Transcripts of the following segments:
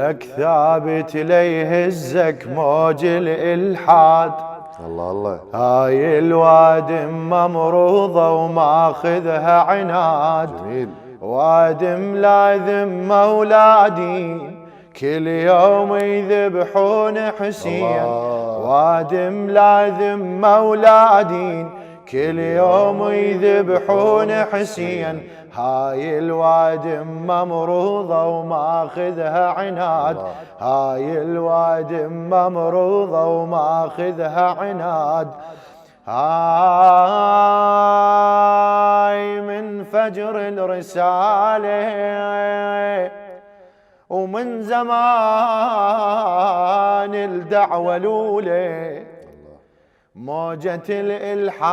خلك ثابت ليهزك موج الإلحاد. الله الله. هاي الوادم ممروضة وماخذها عناد. جميل. وادم لاذم اولادي كل يوم يذبحون حسين. وادم لاذم اولادي كل يوم يذبحون حسين. هاي الوادم ممروضة وماخذها عناد. هاي الوادم ممروضة وماخذها عناد. هاي من فجر الرسالة ومن زمان الدعوة الأولى موجة الإلحاد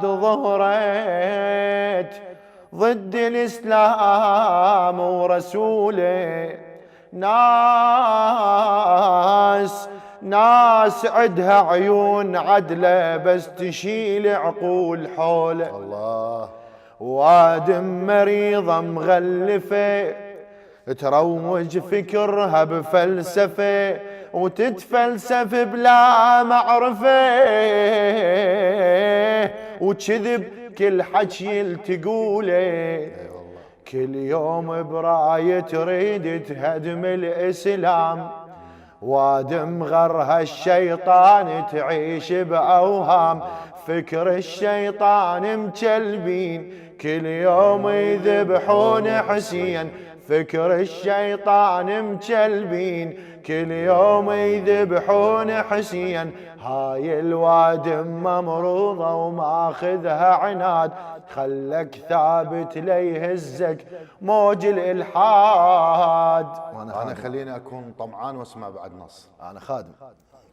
ظهرت ضد الإسلام ورسوله. ناس عدها عيون عدلة بس تشيل عقول حوله. الله. وادم مريضة مغلفة تروج فكرها بفلسفة وتتفلسف بلا معرفة وكذب كل حكي تقوله. كل يوم براية تريد تهدم الإسلام. وادم غرها الشيطان تعيش بأوهام. فكر الشيطان مكلبين كل يوم يذبحون حسين. فكر الشيطان مكلبين كل يوم يذبحون حسين. هاي الوادم ممروضة وماخذها عناد. خلك ثابت ليهزك موج الإلحاد. أنا خليني أكون طمعان واسمع بعد نص. أنا خادم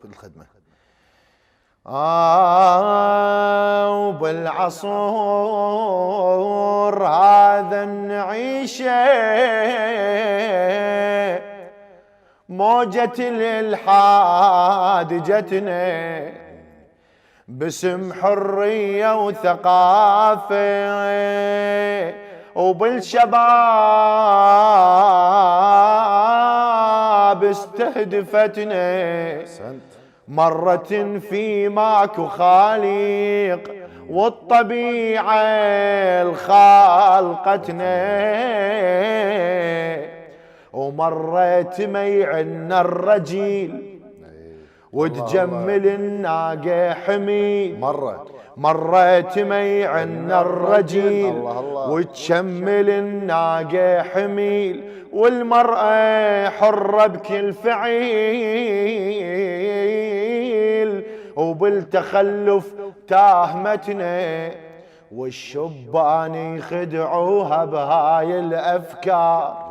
بالخدمة. وبالعصور هذا نعيشه موجة الإلحاد جتنا باسم حرية وثقافة وبالشباب استهدفتنا. مرة في ماكو خالق والطبيعة الخالقتنا. ومرت ميعنا الرجيل وتجمل الناقة حميل. مرت ميعنا الرجيل وتشمل الناقة حميل. والمرأة حرة بكل فعيل وبالتخلف تاهمتنا. والشبان يخدعوها بهاي الأفكار.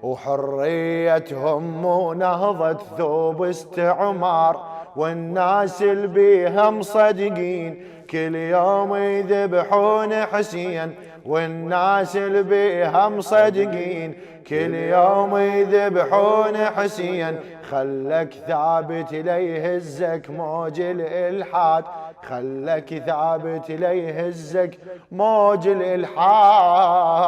وحريتهم ونهضة ثوب استعمار. والناس اللي بيها مصدقين كل يوم يذبحون حسين. والناس اللي بيها مصدقين كل يوم يذبحون حسين. خلك ثابت ليهزك موج الإلحاد. خلك ثابت ليهزك موج الإلحاد.